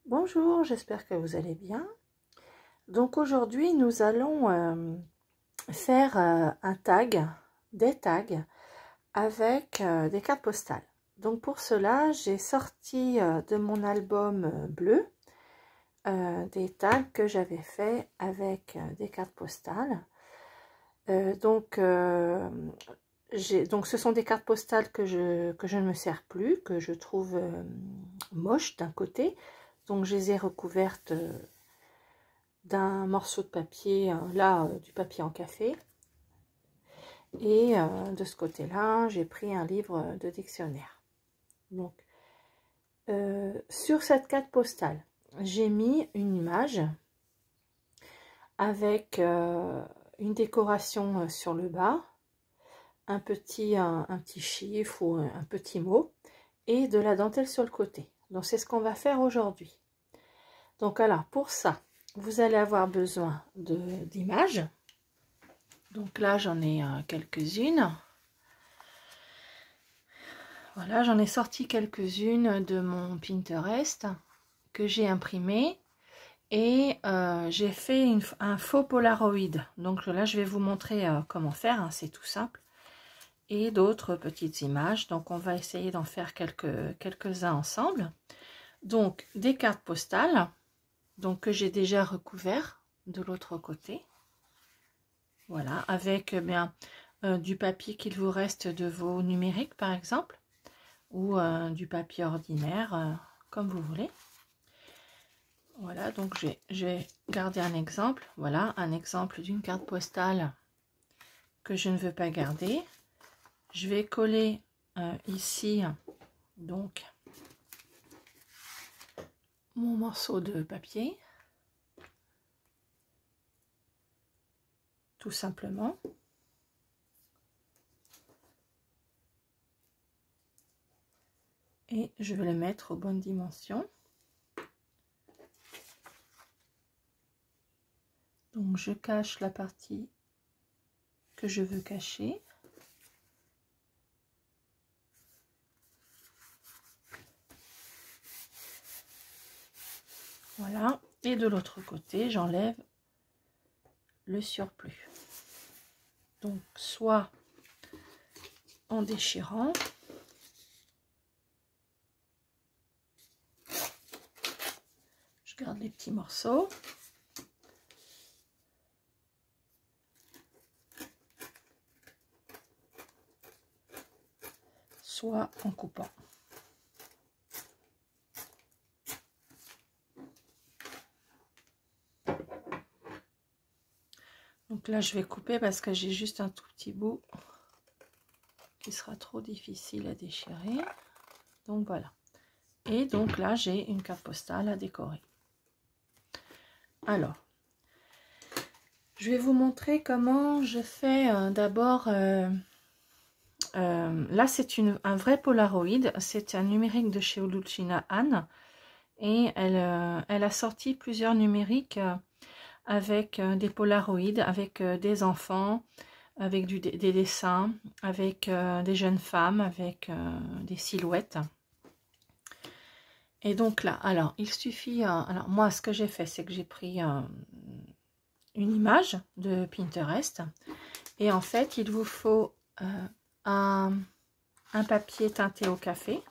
Bonjour, j'espère que vous allez bien. Donc aujourd'hui, nous allons faire des tags avec des cartes postales. Donc pour cela, j'ai sorti de mon album bleu des tags que j'avais fait avec des cartes postales. Donc ce sont des cartes postales que je ne me sers plus, que je trouve moches d'un côté. Donc je les ai recouvertes d'un morceau de papier, du papier en café. Et de ce côté-là, j'ai pris un livre de dictionnaire. Donc, sur cette carte postale, j'ai mis une image avec une décoration sur le bas, un petit chiffre ou un petit mot, et de la dentelle sur le côté. Donc, c'est ce qu'on va faire aujourd'hui. Donc, alors, pour ça, vous allez avoir besoin d'images. Donc là, j'en ai quelques-unes. Voilà, j'en ai sorti quelques-unes de mon Pinterest que j'ai imprimé. Et j'ai fait un faux Polaroid. Donc là, je vais vous montrer comment faire. Hein, c'est tout simple. Et d'autres petites images. Donc, on va essayer d'en faire quelques-uns ensemble. Donc, des cartes postales. Donc, que j'ai déjà recouvert de l'autre côté. Voilà, avec du papier qu'il vous reste de vos numériques, par exemple. Ou du papier ordinaire, comme vous voulez. Voilà, donc j'ai gardé un exemple. Voilà, un exemple d'une carte postale que je ne veux pas garder. Je vais coller ici, donc, mon morceau de papier. Tout simplement. Et je vais le mettre aux bonnes dimensions. Donc, je cache la partie que je veux cacher. Voilà. Et de l'autre côté, j'enlève le surplus. Donc, soit en déchirant, je garde les petits morceaux. Soit en coupant. Donc là, je vais couper parce que j'ai juste un tout petit bout qui sera trop difficile à déchirer. Donc voilà. Et donc là, j'ai une carte postale à décorer. Alors, je vais vous montrer comment je fais d'abord. Là, c'est un vrai Polaroid. C'est un numérique de chez Olucina Anne. Et elle a sorti plusieurs numériques avec des Polaroids, avec des enfants, avec des dessins, avec des jeunes femmes, avec des silhouettes. Et donc là, alors, il suffit... alors, moi, ce que j'ai fait, c'est que j'ai pris une image de Pinterest. Et en fait, il vous faut un papier teinté au café.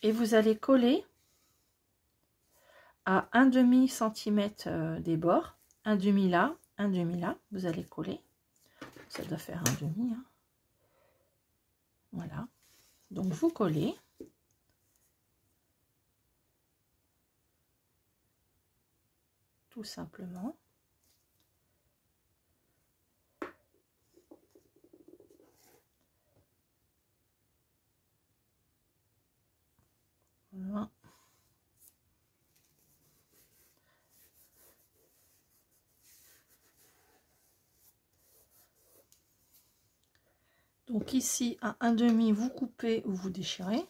Et vous allez coller à 1,5 cm des bords. Un demi là, un demi là. Vous allez coller. Ça doit faire un demi. Hein. Voilà. Donc, vous collez. Tout simplement. Voilà. Donc ici, à 1,5, vous coupez ou vous déchirez.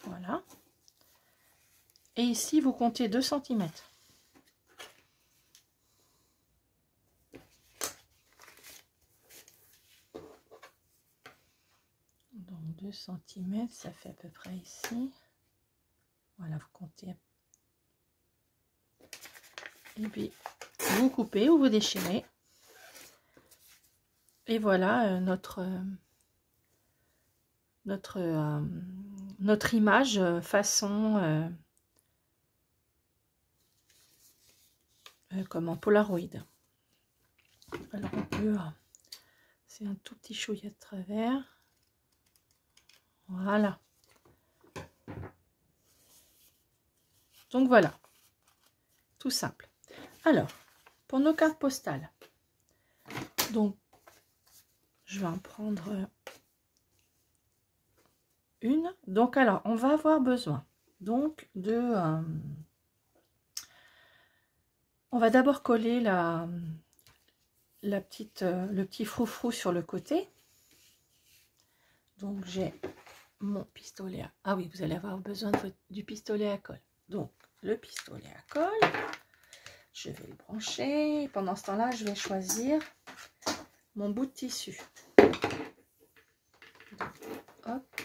Voilà. Et ici, vous comptez 2 cm. 2 cm, ça fait à peu près ici. Voilà, vous comptez. Et puis, vous coupez ou vous déchirez. Et voilà notre image façon comme en Polaroid. Alors on peut, c'est un tout petit chouïa de travers. Voilà. Donc voilà, tout simple. Alors, pour nos cartes postales, donc je vais en prendre une. Donc alors, on va avoir besoin donc de... on va d'abord coller le petit froufrou sur le côté. Donc j'ai mon pistolet à... Ah oui, vous allez avoir besoin du pistolet à colle. Donc le pistolet à colle, je vais le brancher. Pendant ce temps-là, je vais choisir mon bout de tissu. Donc, hop.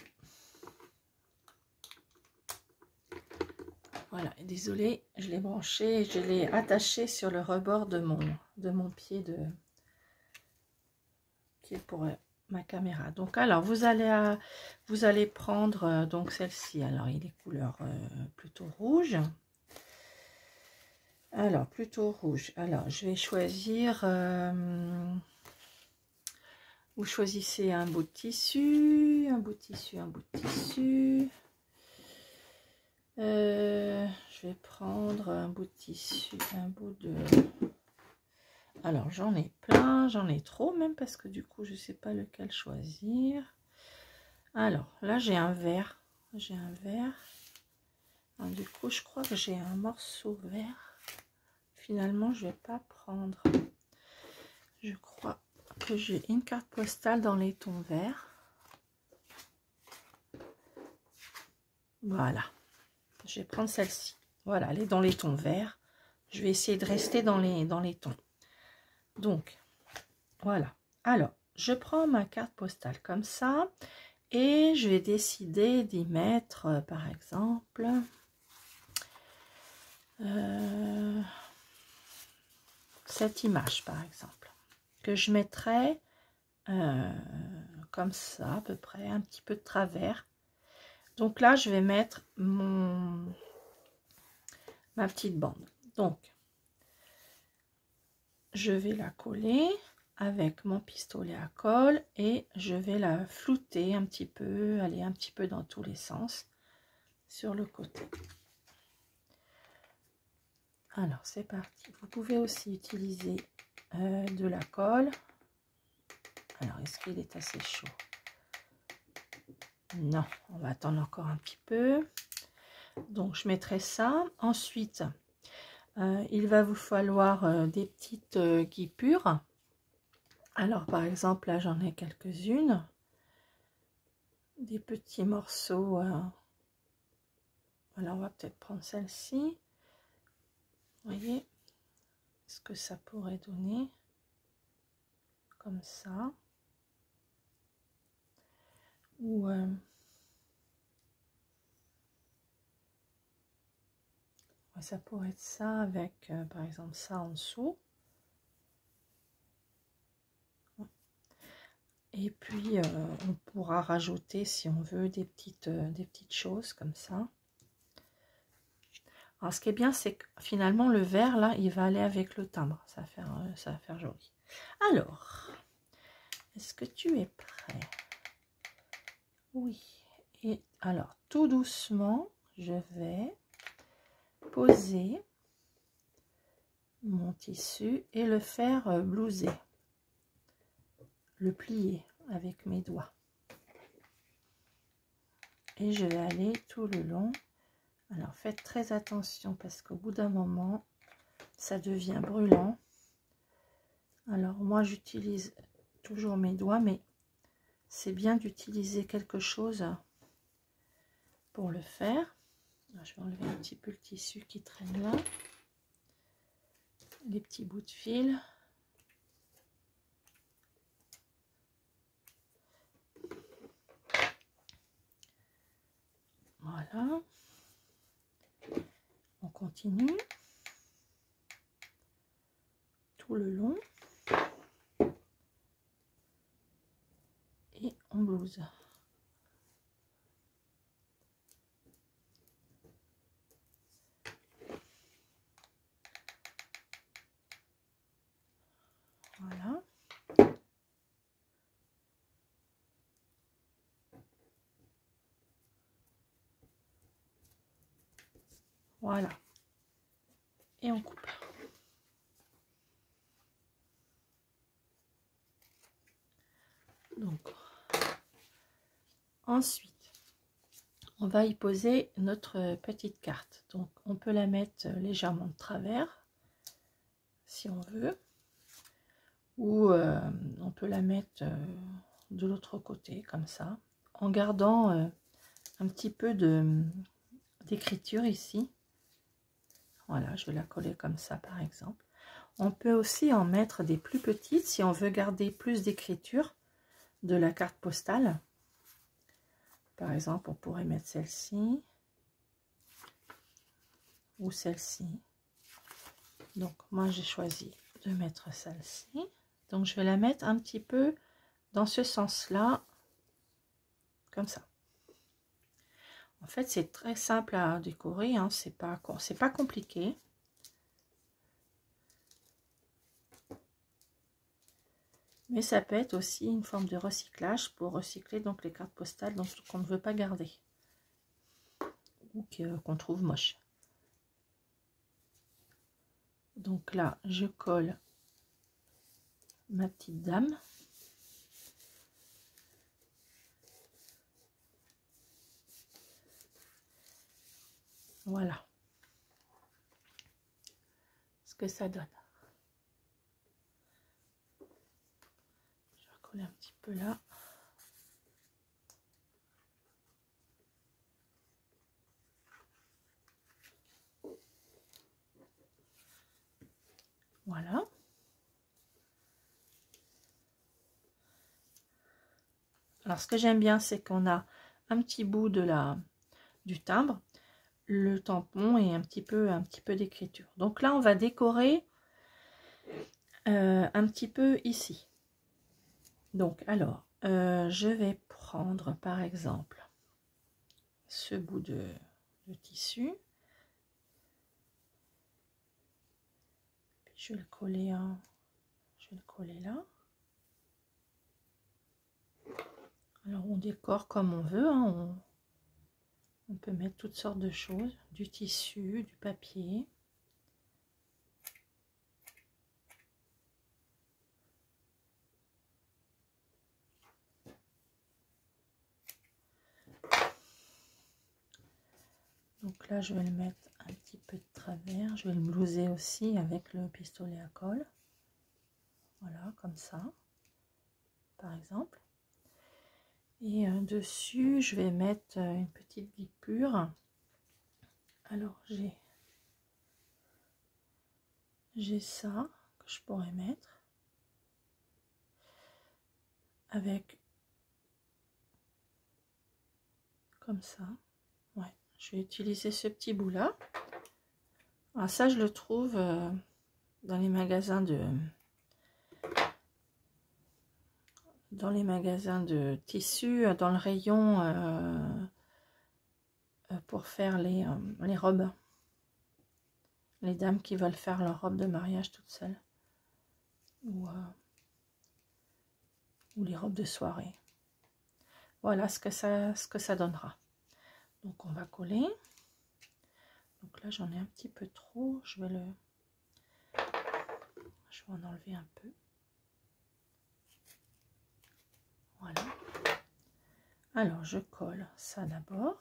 Voilà, désolé, je l'ai branché, je l'ai attaché sur le rebord de mon pied qui est pour ma caméra. Donc alors vous allez prendre donc celle-ci. Alors il est couleur plutôt rouge. Alors plutôt rouge. Alors je vais choisir. Vous choisissez un bout de tissu, un bout de tissu, un bout de tissu. Je vais prendre un bout de tissu, un bout de... Alors j'en ai plein, j'en ai trop même parce que du coup je sais pas lequel choisir. Alors là j'ai un vert, Alors, du coup je crois que j'ai un morceau vert. Finalement je vais pas prendre. Je crois que j'ai une carte postale dans les tons verts. Voilà. Je vais prendre celle-ci. Voilà, elle est dans les tons verts. Je vais essayer de rester dans les tons. Donc, voilà. Alors, je prends ma carte postale comme ça. Et je vais décider d'y mettre, par exemple, cette image, par exemple. Que je mettrai comme ça, à peu près, un petit peu de travers. Donc là, je vais mettre ma petite bande. Donc, je vais la coller avec mon pistolet à colle et je vais la flouter un petit peu, aller un petit peu dans tous les sens sur le côté. Alors, c'est parti. Vous pouvez aussi utiliser de la colle. Alors, est-ce qu'il est assez chaud? Non, on va attendre encore un petit peu. Donc, je mettrai ça. Ensuite, il va vous falloir des petites guipures. Alors, par exemple, là, j'en ai quelques-unes. Des petits morceaux. Alors, on va peut-être prendre celle-ci. Vous voyez ce que ça pourrait donner. Comme ça. Ou... ça pourrait être ça avec, par exemple, ça en dessous. Et puis, on pourra rajouter, si on veut, des petites choses comme ça. Alors, ce qui est bien, c'est que finalement, le vert, là, il va aller avec le timbre. Ça va faire joli. Alors, est-ce que tu es prêt? Oui. Et alors, tout doucement, je vais poser mon tissu et le faire blouser. Le plier avec mes doigts. Et je vais aller tout le long. Alors faites très attention parce qu'au bout d'un moment, ça devient brûlant. Alors moi j'utilise toujours mes doigts, mais c'est bien d'utiliser quelque chose pour le faire. Alors, je vais enlever un petit peu le tissu qui traîne là. Les petits bouts de fil. continue tout le long et en blouse. Voilà. Voilà. Et on coupe. Donc, ensuite, on va y poser notre petite carte. Donc, on peut la mettre légèrement de travers, si on veut, ou on peut la mettre de l'autre côté, comme ça, en gardant un petit peu d'écriture ici. Voilà, je vais la coller comme ça, par exemple. On peut aussi en mettre des plus petites, si on veut garder plus d'écriture de la carte postale. Par exemple, on pourrait mettre celle-ci ou celle-ci. Donc, moi, j'ai choisi de mettre celle-ci. Donc, je vais la mettre un petit peu dans ce sens-là, comme ça. En fait, c'est très simple à décorer, hein, c'est pas compliqué. Mais ça peut être aussi une forme de recyclage pour recycler donc les cartes postales qu'on ne veut pas garder ou qu'on trouve moche. Donc là, je colle ma petite dame. Voilà ce que ça donne. Je vais coller un petit peu là. Voilà. Alors ce que j'aime bien, c'est qu'on a un petit bout du timbre, le tampon et un petit peu d'écriture. Donc là, on va décorer un petit peu ici. Donc alors, je vais prendre par exemple ce bout de tissu. Puis je vais le coller là. Alors on décore comme on veut, hein, on peut mettre toutes sortes de choses, du tissu, du papier. Donc là je vais le mettre un petit peu de travers, je vais le blouser aussi avec le pistolet à colle. Voilà, comme ça, par exemple. Et dessus, je vais mettre une petite guipure. Alors, j'ai ça que je pourrais mettre avec comme ça. Ouais, je vais utiliser ce petit bout là. Alors ça, je le trouve dans les magasins de tissus, dans le rayon pour faire les robes. Les dames qui veulent faire leur robe de mariage toutes seules. Ou les robes de soirée. Voilà ce que ça donnera. Donc on va coller. Donc là j'en ai un petit peu trop. Je vais en enlever un peu. Voilà. Alors je colle ça d'abord.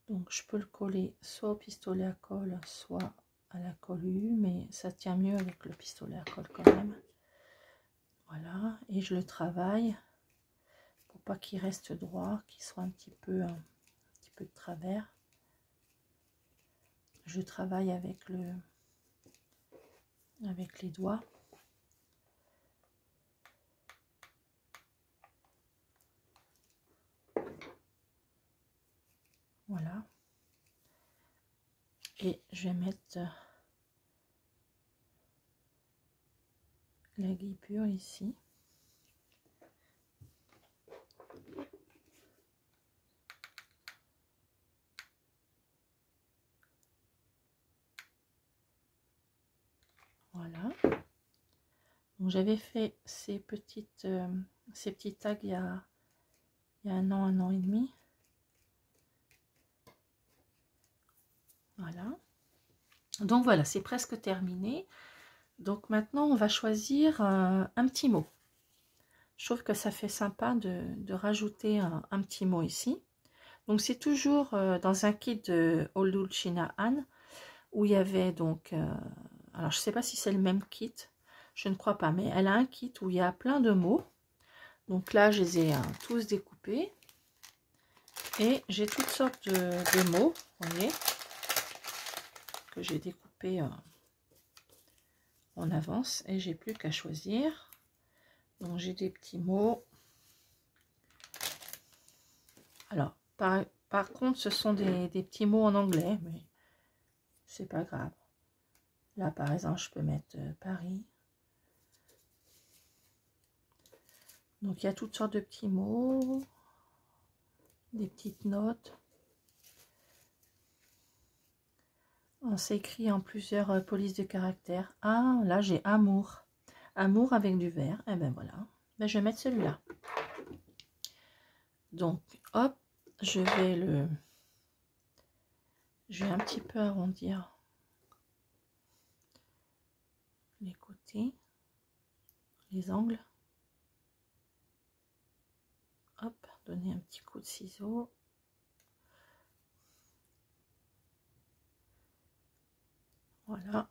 Donc je peux le coller soit au pistolet à colle, soit à la colle U, mais ça tient mieux avec le pistolet à colle quand même. Voilà, et je le travaille pour pas qu'il reste droit, qu'il soit un petit peu de travers. Je travaille avec les doigts. Voilà. Et je vais mettre la guipure ici. Voilà. Donc j'avais fait ces petits tags il y a un an et demi. Voilà. Donc voilà, c'est presque terminé. Donc maintenant, on va choisir un petit mot. Je trouve que ça fait sympa de rajouter un petit mot ici. Donc c'est toujours dans un kit de Old China Anne, où il y avait donc... alors je ne sais pas si c'est le même kit, je ne crois pas, mais elle a un kit où il y a plein de mots. Donc là, je les ai tous découpés. Et j'ai toutes sortes de mots, vous voyez, que j'ai découpés en avance. Et j'ai plus qu'à choisir. Donc j'ai des petits mots. Alors, par contre, ce sont des petits mots en anglais, mais c'est pas grave. Là, par exemple, je peux mettre Paris. Donc, il y a toutes sortes de petits mots, des petites notes. On s'écrit en plusieurs polices de caractères. Ah, là, j'ai amour. Amour avec du vert. Et ben voilà. Ben, je vais mettre celui-là. Donc, hop, je vais un petit peu arrondir les côtés, les angles. Hop, donner un petit coup de ciseau. Voilà.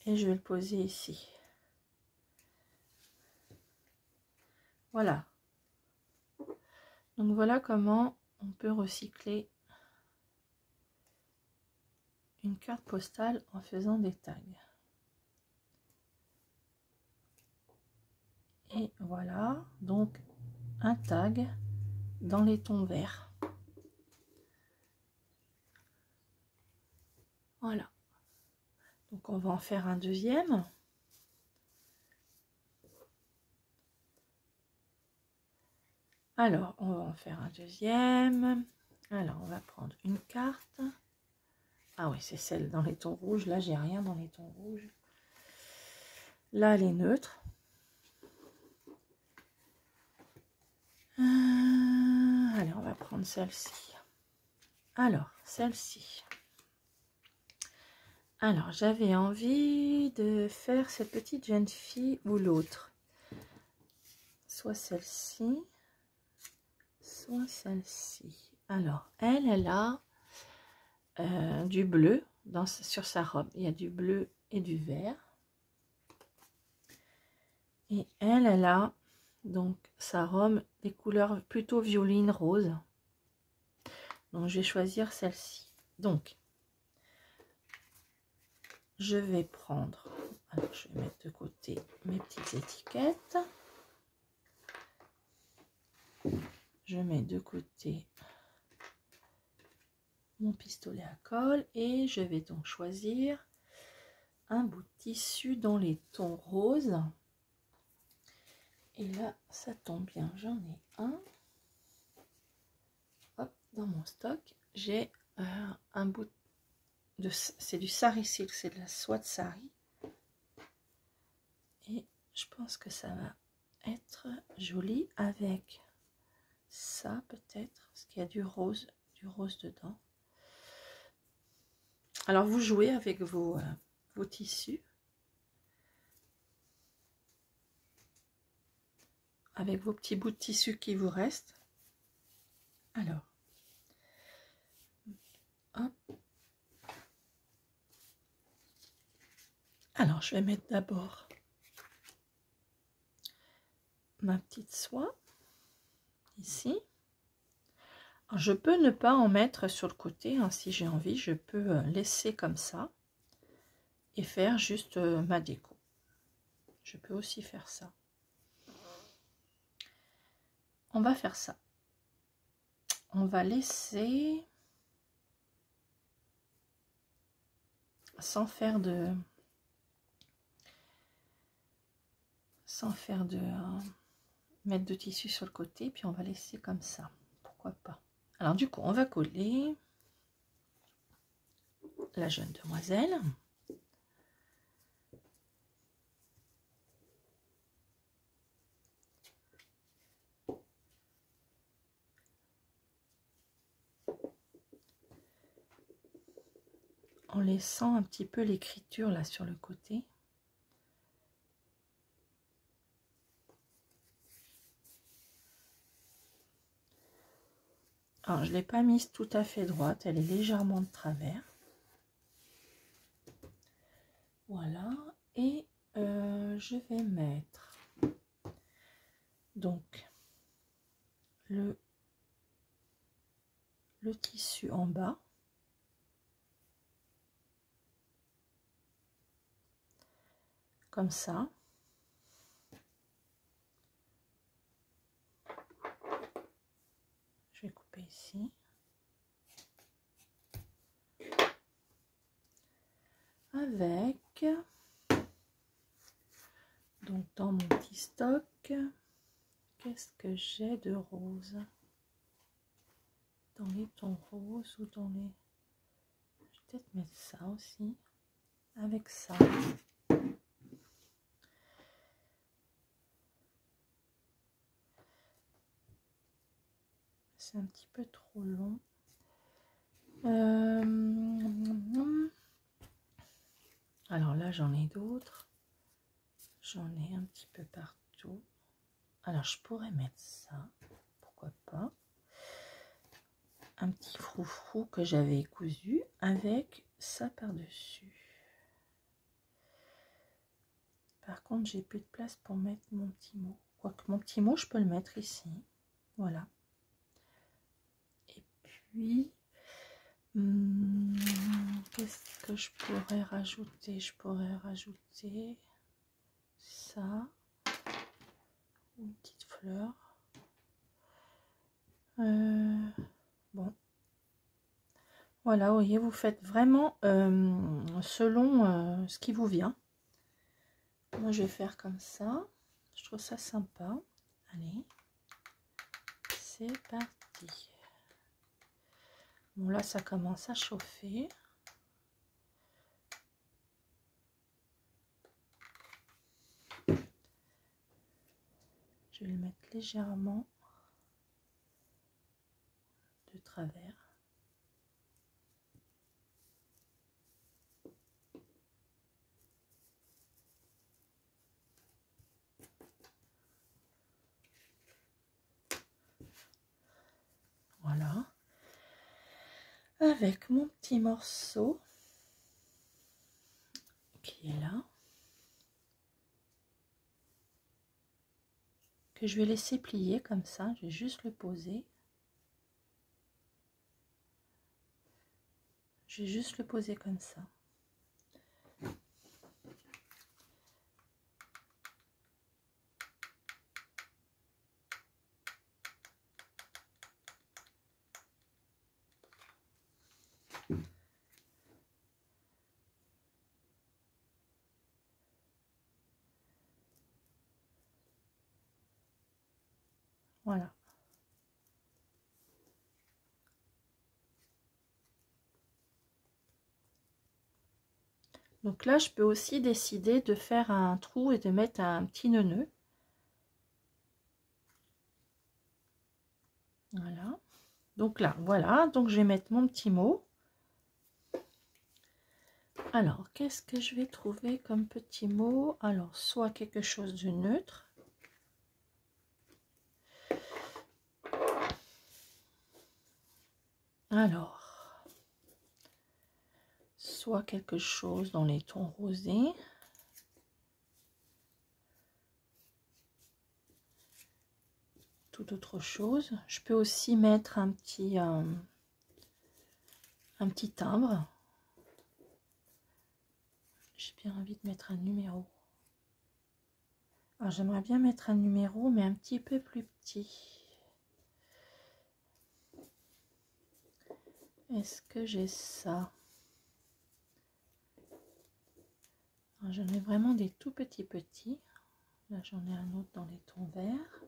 Et je vais le poser ici. Voilà. Donc voilà comment on peut recycler une carte postale en faisant des tags. Et voilà, donc un tag dans les tons verts. Voilà. Donc on va en faire un deuxième. Alors, on va en faire un deuxième. Alors, on va prendre une carte. Ah oui, c'est celle dans les tons rouges. Là, j'ai rien dans les tons rouges. Là, elle est neutre. Allez, on va prendre celle-ci. Alors, celle-ci. Alors, j'avais envie de faire cette petite jeune fille ou l'autre. Soit celle-ci, soit celle-ci. Alors, elle a du bleu sur sa robe. Il y a du bleu et du vert. Et elle a donc sa robe des couleurs plutôt violine rose. Donc, je vais choisir celle-ci. Donc, je vais prendre... Alors, je vais mettre de côté mes petites étiquettes. Je mets de côté mon pistolet à colle et je vais donc choisir un bout de tissu dans les tons roses. Et là, ça tombe bien, j'en ai un. Hop, dans mon stock, j'ai un bout de... C'est du sari silk, c'est de la soie de sari. Et je pense que ça va être joli avec ça peut-être, parce qu'il y a du rose dedans. Alors vous jouez avec vos tissus, avec vos petits bouts de tissu qui vous restent. Alors, hop. Alors je vais mettre d'abord ma petite soie ici. Alors, je peux ne pas en mettre sur le côté, hein, si j'ai envie, je peux laisser comme ça et faire juste ma déco. Je peux aussi faire ça. On va faire ça. On va laisser sans faire de mettre de tissu sur le côté, puis on va laisser comme ça, pourquoi pas. Alors du coup on va coller la jeune demoiselle. En laissant un petit peu l'écriture là sur le côté. Alors, je ne l'ai pas mise tout à fait droite, elle est légèrement de travers. Voilà, et je vais mettre donc le tissu en bas. Comme ça. Je vais couper ici. Avec, donc dans mon petit stock, qu'est-ce que j'ai de rose? Dans les tons roses ou dans les... Je vais peut-être mettre ça aussi. Avec ça. C'est un petit peu trop long. Alors là, j'en ai d'autres. J'en ai un petit peu partout. Alors, je pourrais mettre ça. Pourquoi pas. Un petit froufrou que j'avais cousu avec ça par-dessus. Par contre, j'ai plus de place pour mettre mon petit mot. Quoique mon petit mot, je peux le mettre ici. Voilà. Et puis, qu'est-ce que je pourrais rajouter? Je pourrais rajouter ça. Une petite fleur. Bon. Voilà, vous voyez, vous faites vraiment selon ce qui vous vient. Moi, je vais faire comme ça. Je trouve ça sympa. Allez, c'est parti. Bon, là, ça commence à chauffer. Je vais le mettre légèrement de travers. Voilà. Avec mon petit morceau qui est là. Que je vais laisser plier comme ça. Je vais juste le poser. Je vais juste le poser comme ça. Voilà. Donc là, je peux aussi décider de faire un trou et de mettre un petit nœud. Voilà. Donc là, voilà. Donc je vais mettre mon petit mot. Alors, qu'est-ce que je vais trouver comme petit mot? Alors, soit quelque chose de neutre. Alors, soit quelque chose dans les tons rosés. Tout autre chose. Je peux aussi mettre un petit timbre. J'ai bien envie de mettre un numéro. Alors, j'aimerais bien mettre un numéro, mais un petit peu plus petit. Est-ce que j'ai ça? J'en ai vraiment des tout petits. Là, j'en ai un autre dans les tons verts.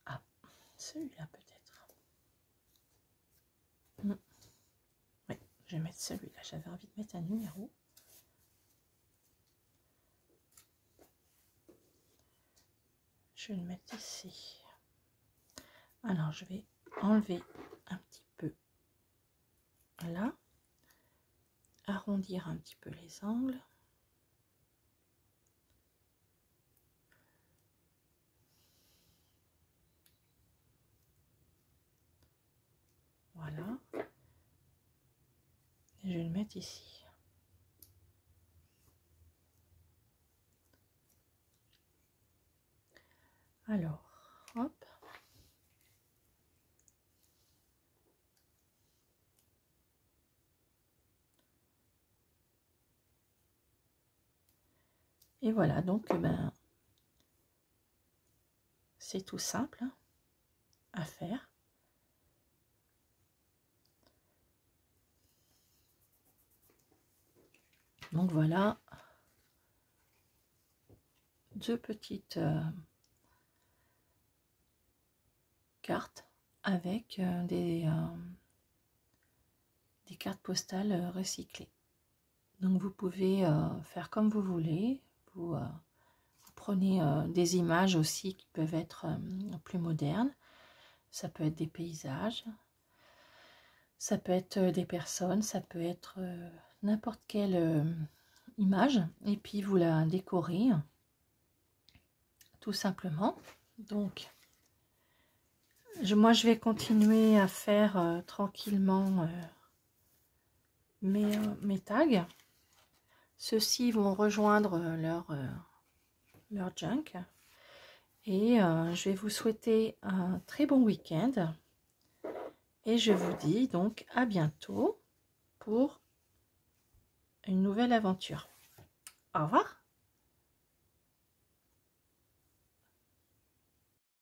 Ah, celui-là peut-être. Oui, je vais mettre celui-là. J'avais envie de mettre un numéro. Je vais le mettre ici. Alors, je vais enlever un petit peu là. Arrondir un petit peu les angles. Voilà. Et je vais le mettre ici. Alors, hop. Et voilà, donc ben, c'est tout simple hein, à faire. Donc voilà, deux petites cartes avec des cartes postales recyclées. Donc vous pouvez faire comme vous voulez. Vous prenez des images aussi qui peuvent être plus modernes. Ça peut être des paysages, ça peut être des personnes, ça peut être n'importe quelle image. Et puis vous la décorez tout simplement. Donc moi je vais continuer à faire tranquillement mes tags. Ceux-ci vont rejoindre leur junk. Et je vais vous souhaiter un très bon week-end. Et je vous dis donc à bientôt pour une nouvelle aventure. Au revoir.